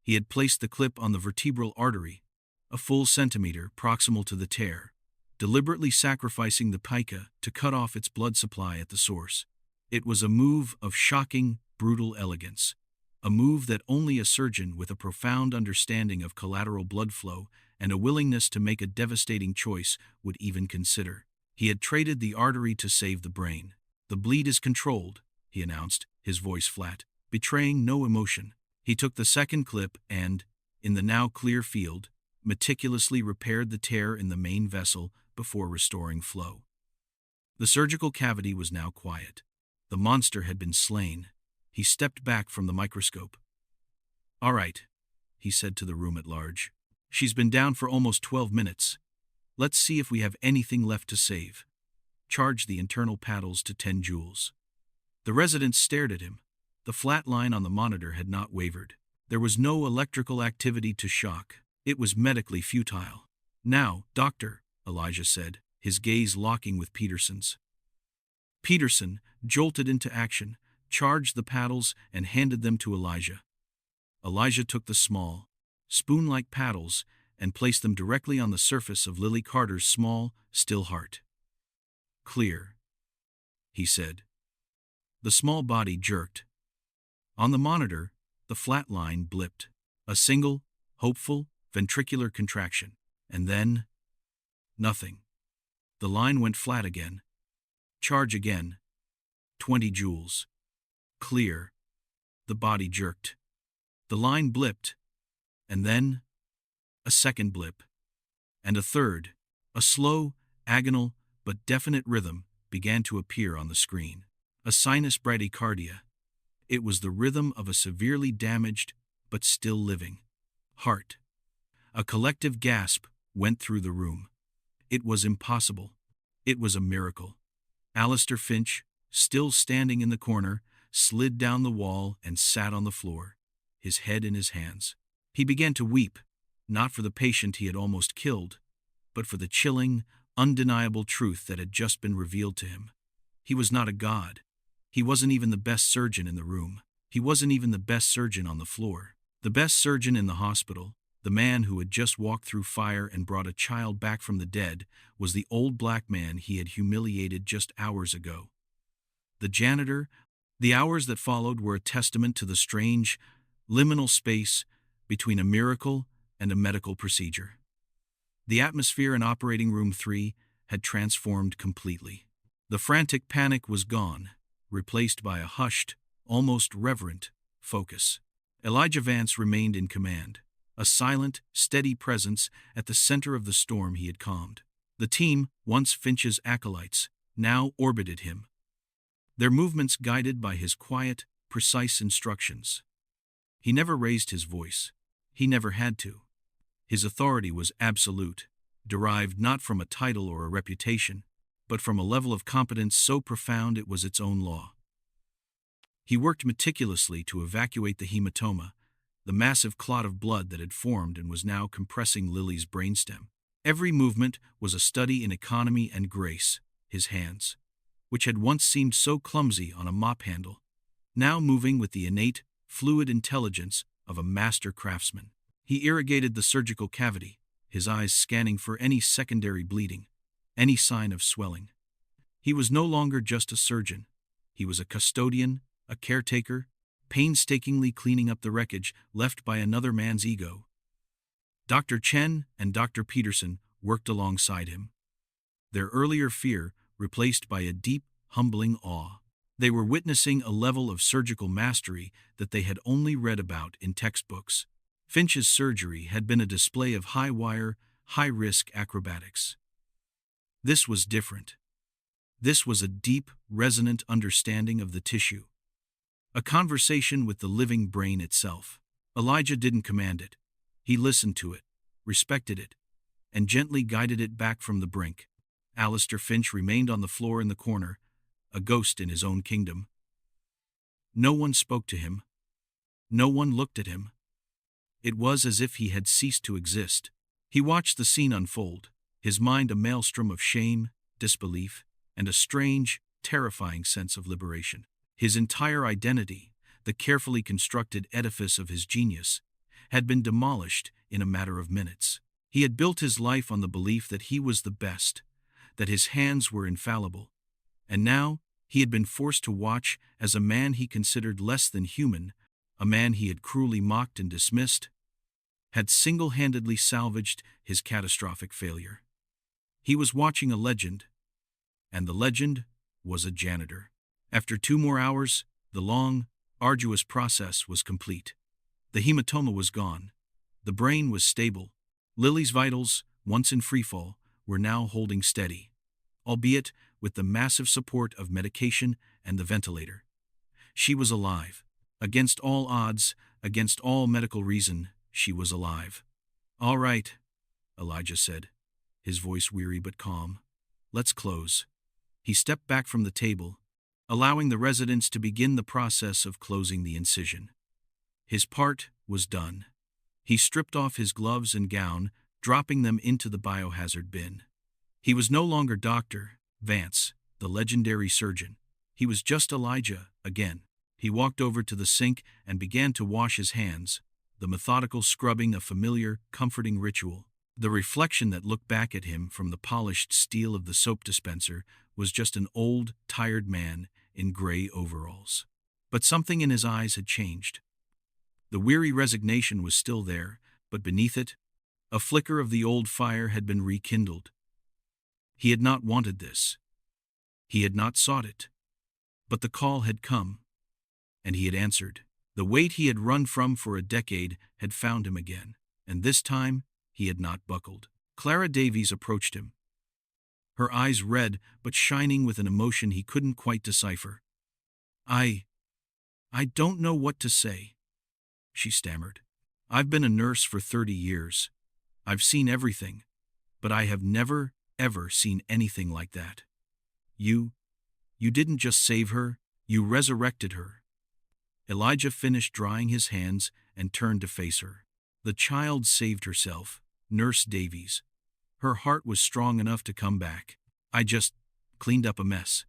He had placed the clip on the vertebral artery, a full centimeter proximal to the tear, deliberately sacrificing the pica to cut off its blood supply at the source. It was a move of shocking, brutal elegance, a move that only a surgeon with a profound understanding of collateral blood flow and a willingness to make a devastating choice would even consider. He had traded the artery to save the brain. "The bleed is controlled," he announced, his voice flat, betraying no emotion. He took the second clip and, in the now clear field, meticulously repaired the tear in the main vessel before restoring flow. The surgical cavity was now quiet. The monster had been slain. He stepped back from the microscope. "All right," he said to the room at large. "She's been down for almost 12 minutes. Let's see if we have anything left to save. Charge the internal paddles to 10 joules. The residents stared at him. The flat line on the monitor had not wavered. There was no electrical activity to shock. It was medically futile. "Now, doctor," Elijah said, his gaze locking with Peterson's. Peterson, jolted into action, charged the paddles and handed them to Elijah. Elijah took the small, spoon-like paddles and placed them directly on the surface of Lily Carter's small, still heart. "Clear," he said. The small body jerked. On the monitor, the flat line blipped. A single, hopeful, ventricular contraction. And then, nothing. The line went flat again. Charge again. 20 joules. Clear. The body jerked. The line blipped. And then, a second blip. And a third. A slow, agonal, but definite rhythm began to appear on the screen. A sinus bradycardia. It was the rhythm of a severely damaged, but still living, heart. A collective gasp went through the room. It was impossible. It was a miracle. Alistair Finch, still standing in the corner, slid down the wall and sat on the floor, his head in his hands. He began to weep, not for the patient he had almost killed, but for the chilling, undeniable truth that had just been revealed to him. He was not a god. He wasn't even the best surgeon in the room. He wasn't even the best surgeon on the floor. The best surgeon in the hospital, the man who had just walked through fire and brought a child back from the dead, was the old black man he had humiliated just hours ago. The janitor, the hours that followed were a testament to the strange, liminal space between a miracle and a medical procedure. The atmosphere in Operating Room 3 had transformed completely. The frantic panic was gone, replaced by a hushed, almost reverent, focus. Elijah Vance remained in command, a silent, steady presence at the center of the storm he had calmed. The team, once Finch's acolytes, now orbited him, their movements guided by his quiet, precise instructions. He never raised his voice. He never had to. His authority was absolute, derived not from a title or a reputation, but from a level of competence so profound it was its own law. He worked meticulously to evacuate the hematoma, the massive clot of blood that had formed and was now compressing Lily's brainstem. Every movement was a study in economy and grace. His hands, which had once seemed so clumsy on a mop handle, now moving with the innate, fluid intelligence of a master craftsman. He irrigated the surgical cavity, his eyes scanning for any secondary bleeding, any sign of swelling. He was no longer just a surgeon. He was a custodian, a caretaker, painstakingly cleaning up the wreckage left by another man's ego. Dr. Chen and Dr. Peterson worked alongside him, their earlier fear replaced by a deep, humbling awe. They were witnessing a level of surgical mastery that they had only read about in textbooks. Finch's surgery had been a display of high-wire, high-risk acrobatics. This was different. This was a deep, resonant understanding of the tissue. A conversation with the living brain itself. Elijah didn't command it. He listened to it, respected it, and gently guided it back from the brink. Alistair Finch remained on the floor in the corner, a ghost in his own kingdom. No one spoke to him. No one looked at him. It was as if he had ceased to exist. He watched the scene unfold, his mind a maelstrom of shame, disbelief, and a strange, terrifying sense of liberation. His entire identity, the carefully constructed edifice of his genius, had been demolished in a matter of minutes. He had built his life on the belief that he was the best, that his hands were infallible, and now he had been forced to watch as a man he considered less than human, a man he had cruelly mocked and dismissed, had single-handedly salvaged his catastrophic failure. He was watching a legend, and the legend was a janitor. After 2 more hours, the long, arduous process was complete. The hematoma was gone. The brain was stable. Lily's vitals, once in freefall, were now holding steady, albeit with the massive support of medication and the ventilator. She was alive. Against all odds, against all medical reason, she was alive. "All right," Elijah said, his voice weary but calm. "Let's close." He stepped back from the table, allowing the residents to begin the process of closing the incision. His part was done. He stripped off his gloves and gown, dropping them into the biohazard bin. He was no longer Dr. Vance, the legendary surgeon. He was just Elijah, again. He walked over to the sink and began to wash his hands, the methodical scrubbing a familiar, comforting ritual. The reflection that looked back at him from the polished steel of the soap dispenser was just an old, tired man in gray overalls. But something in his eyes had changed. The weary resignation was still there, but beneath it, a flicker of the old fire had been rekindled. He had not wanted this. He had not sought it. But the call had come, and he had answered. The weight he had run from for a decade had found him again, and this time he had not buckled. Clara Davies approached him, her eyes red but shining with an emotion he couldn't quite decipher. I don't know what to say," she stammered. "I've been a nurse for 30 years. I've seen everything, but I have never, ever seen anything like that. You didn't just save her, you resurrected her." Elijah finished drying his hands and turned to face her. The child saved herself, Nurse Davies. Her heart was strong enough to come back. "I just cleaned up a mess."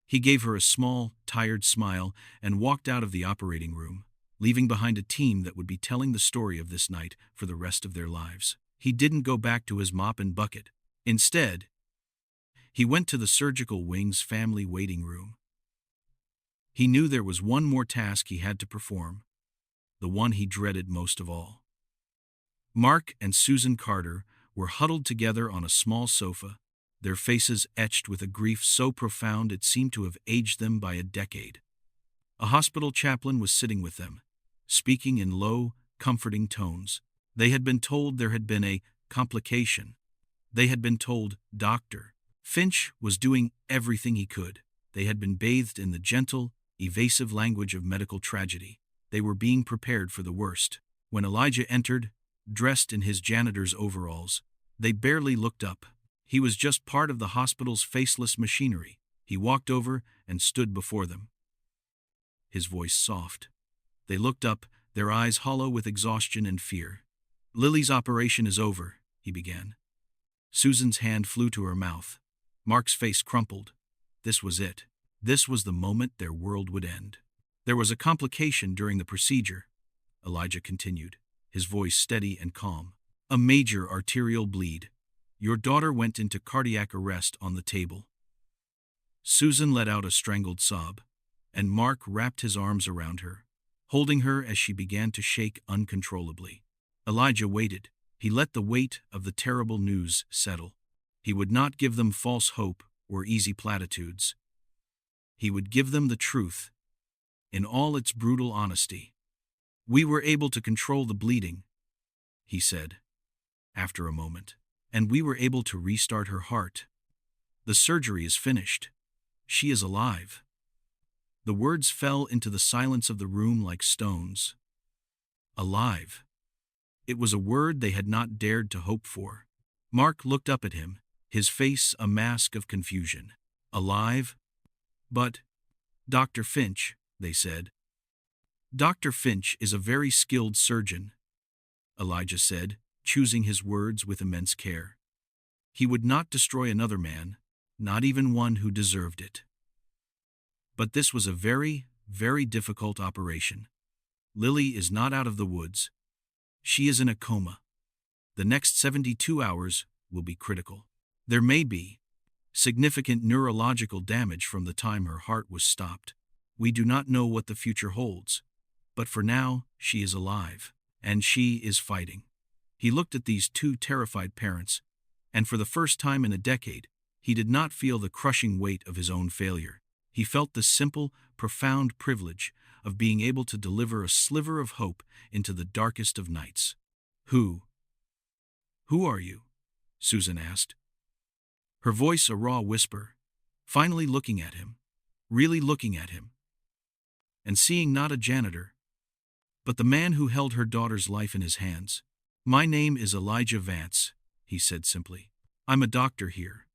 He gave her a small, tired smile and walked out of the operating room, leaving behind a team that would be telling the story of this night for the rest of their lives. He didn't go back to his mop and bucket. Instead, he went to the surgical wing's family waiting room. He knew there was one more task he had to perform, the one he dreaded most of all. Mark and Susan Carter were huddled together on a small sofa, their faces etched with a grief so profound it seemed to have aged them by a decade. A hospital chaplain was sitting with them, speaking in low, comforting tones. They had been told there had been a complication. They had been told Dr. Finch was doing everything he could. They had been bathed in the gentle, evasive language of medical tragedy. They were being prepared for the worst. When Elijah entered, dressed in his janitor's overalls, they barely looked up. He was just part of the hospital's faceless machinery. He walked over and stood before them, his voice soft. They looked up, their eyes hollow with exhaustion and fear. "Lily's operation is over," he began. Susan's hand flew to her mouth. Mark's face crumpled. This was it. This was the moment their world would end. "There was a complication during the procedure," Elijah continued, his voice steady and calm. "A major arterial bleed. Your daughter went into cardiac arrest on the table." Susan let out a strangled sob, and Mark wrapped his arms around her, holding her as she began to shake uncontrollably. Elijah waited. He let the weight of the terrible news settle. He would not give them false hope or easy platitudes. He would give them the truth, in all its brutal honesty. "We were able to control the bleeding," he said, after a moment, "and we were able to restart her heart. The surgery is finished. She is alive." The words fell into the silence of the room like stones. Alive. It was a word they had not dared to hope for. Mark looked up at him, his face a mask of confusion. "Alive? But, Dr. Finch," they said. "Dr. Finch is a very skilled surgeon," Elijah said, choosing his words with immense care. "He would not destroy another man, not even one who deserved it. But this was a very, very difficult operation. Lily is not out of the woods. She is in a coma. The next 72 hours will be critical. There may be significant neurological damage from the time her heart was stopped. We do not know what the future holds, but for now, she is alive, and she is fighting." He looked at these two terrified parents, and for the first time in a decade, he did not feel the crushing weight of his own failure. He felt the simple, profound privilege of being able to deliver a sliver of hope into the darkest of nights. Who are you?" Susan asked, her voice a raw whisper, finally looking at him, really looking at him, and seeing not a janitor, but the man who held her daughter's life in his hands. "My name is Elijah Vance," he said simply. "I'm a doctor here."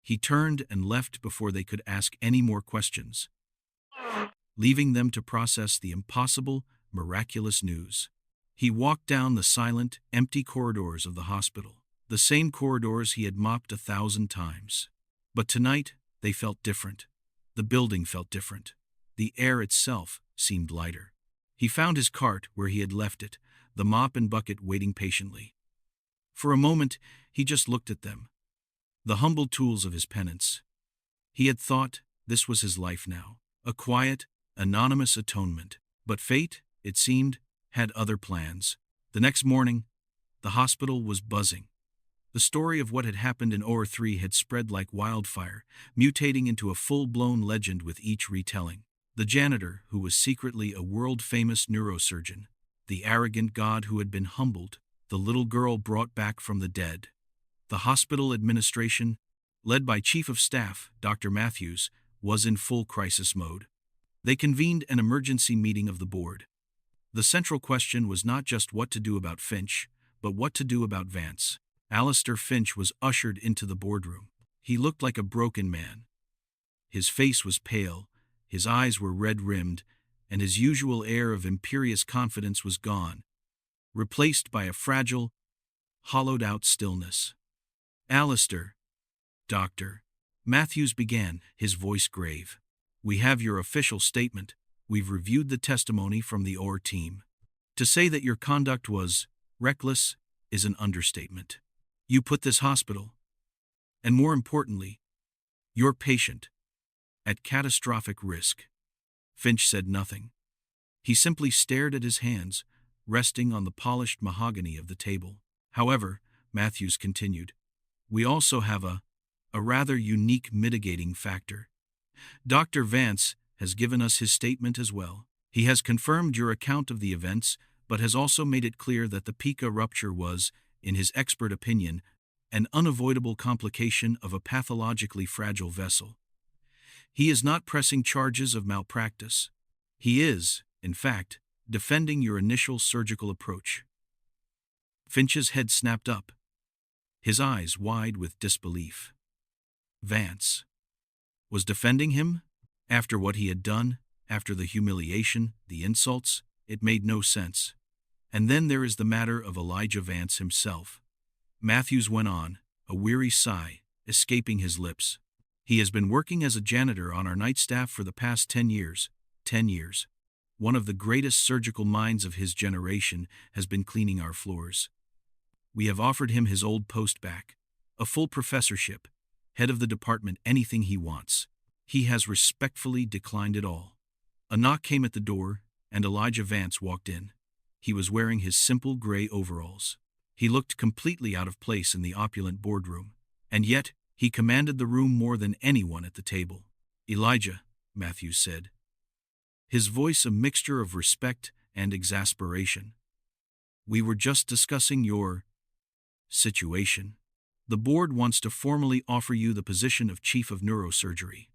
He turned and left before they could ask any more questions, leaving them to process the impossible, miraculous news. He walked down the silent, empty corridors of the hospital, the same corridors he had mopped 1,000 times. But tonight, they felt different. The building felt different. The air itself seemed lighter. He found his cart where he had left it, the mop and bucket waiting patiently. For a moment, he just looked at them, the humble tools of his penance. He had thought this was his life now, a quiet, anonymous atonement. But fate, it seemed, had other plans. The next morning, the hospital was buzzing. The story of what had happened in OR 3 had spread like wildfire, mutating into a full-blown legend with each retelling. The janitor, who was secretly a world-famous neurosurgeon, the arrogant god who had been humbled, the little girl brought back from the dead. The hospital administration, led by Chief of Staff Dr. Matthews, was in full crisis mode. They convened an emergency meeting of the board. The central question was not just what to do about Finch, but what to do about Vance. Alistair Finch was ushered into the boardroom. He looked like a broken man. His face was pale, his eyes were red-rimmed, and his usual air of imperious confidence was gone, replaced by a fragile, hollowed-out stillness. "Alistair, Doctor," Matthews began, his voice grave. "We have your official statement. We've reviewed the testimony from the OR team. To say that your conduct was reckless is an understatement. You put this hospital, and more importantly, your patient, at catastrophic risk." Finch said nothing. He simply stared at his hands, resting on the polished mahogany of the table. "However," Matthews continued, "we also have a rather unique mitigating factor. Dr. Vance has given us his statement as well. He has confirmed your account of the events, but has also made it clear that the pica rupture was, in his expert opinion, an unavoidable complication of a pathologically fragile vessel. He is not pressing charges of malpractice. He is, in fact, defending your initial surgical approach." Finch's head snapped up, his eyes wide with disbelief. Vance was defending him? After what he had done, after the humiliation, the insults, it made no sense. "And then there is the matter of Elijah Vance himself," Matthews went on, a weary sigh escaping his lips. "He has been working as a janitor on our night staff for the past 10 years. 10 years. One of the greatest surgical minds of his generation has been cleaning our floors. We have offered him his old post back, a full professorship, head of the department, anything he wants. He has respectfully declined it all." A knock came at the door, and Elijah Vance walked in. He was wearing his simple gray overalls. He looked completely out of place in the opulent boardroom, and yet he commanded the room more than anyone at the table. "Elijah," Matthews said, his voice a mixture of respect and exasperation, "we were just discussing your situation. The board wants to formally offer you the position of Chief of Neurosurgery."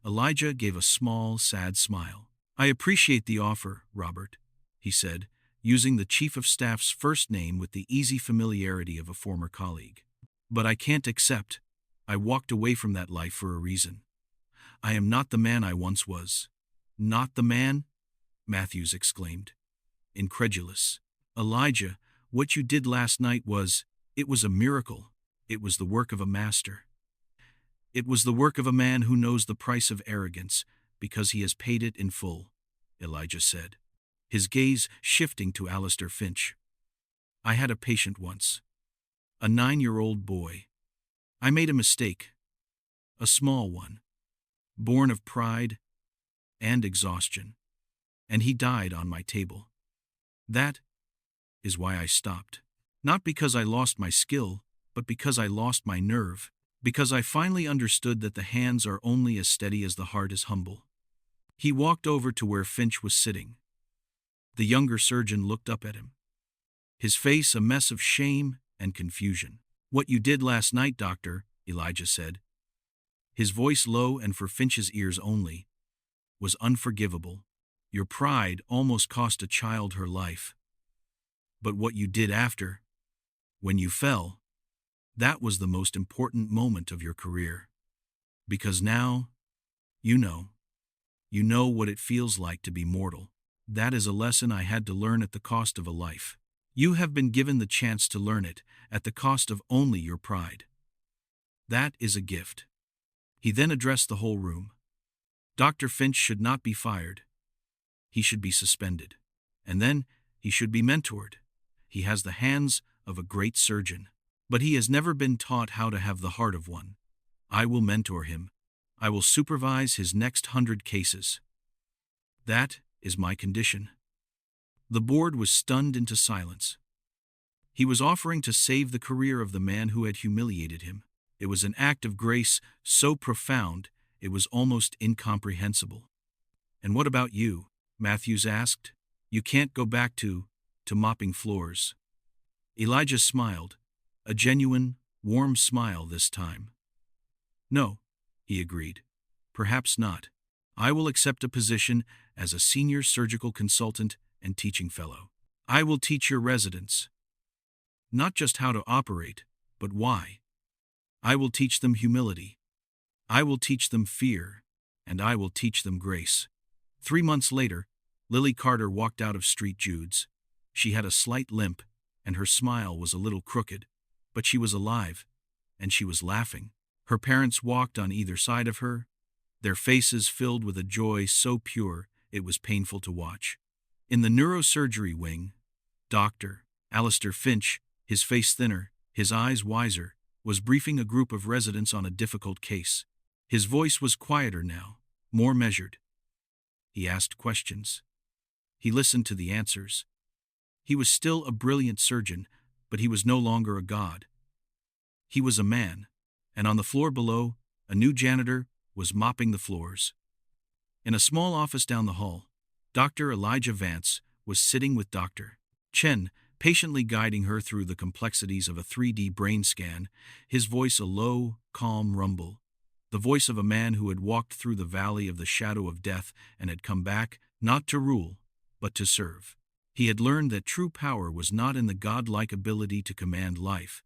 Elijah gave a small, sad smile. "I appreciate the offer, Robert," he said, using the Chief of Staff's first name with the easy familiarity of a former colleague. "But I can't accept. I walked away from that life for a reason. I am not the man I once was." "Not the man?" Matthews exclaimed, incredulous. "Elijah, what you did last night it was a miracle. It was the work of a master. It was the work of a man who knows the price of arrogance because he has paid it in full," Elijah said, his gaze shifting to Alistair Finch. "I had a patient once, a 9-year-old boy. I made a mistake, a small one, born of pride and exhaustion, and he died on my table. That is why I stopped. Not because I lost my skill, but because I lost my nerve, because I finally understood that the hands are only as steady as the heart is humble." He walked over to where Finch was sitting. The younger surgeon looked up at him, his face a mess of shame and confusion. "What you did last night, Doctor," Elijah said, his voice low and for Finch's ears only, "was unforgivable. Your pride almost cost a child her life. But what you did after, when you fell, that was the most important moment of your career. Because now, you know what it feels like to be mortal." That is a lesson I had to learn at the cost of a life. You have been given the chance to learn it, at the cost of only your pride. That is a gift. He then addressed the whole room. Dr. Finch should not be fired. He should be suspended. And then, he should be mentored. He has the hands of a great surgeon. But he has never been taught how to have the heart of one. I will mentor him. I will supervise his next 100 cases. That is my condition. The board was stunned into silence. He was offering to save the career of the man who had humiliated him. It was an act of grace so profound, it was almost incomprehensible. And what about you? Matthews asked. You can't go back to mopping floors. Elijah smiled, a genuine, warm smile this time. No, he agreed. Perhaps not. I will accept a position as a senior surgical consultant and teaching fellow. I will teach your residents not just how to operate, but why. I will teach them humility. I will teach them fear, and I will teach them grace. 3 months later, Lily Carter walked out of St. Jude's. She had a slight limp, and her smile was a little crooked, but she was alive, and she was laughing. Her parents walked on either side of her, their faces filled with a joy so pure it was painful to watch. In the neurosurgery wing, Dr. Alistair Finch, his face thinner, his eyes wiser, was briefing a group of residents on a difficult case. His voice was quieter now, more measured. He asked questions. He listened to the answers. He was still a brilliant surgeon, but he was no longer a god. He was a man, and on the floor below, a new janitor was mopping the floors. In a small office down the hall, Dr. Elijah Vance was sitting with Dr. Chen, patiently guiding her through the complexities of a 3D brain scan, his voice a low, calm rumble, the voice of a man who had walked through the valley of the shadow of death and had come back, not to rule, but to serve. He had learned that true power was not in the godlike ability to command life,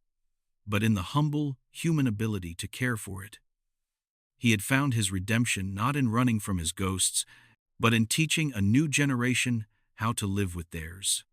but in the humble, human ability to care for it. He had found his redemption not in running from his ghosts, but in teaching a new generation how to live with theirs.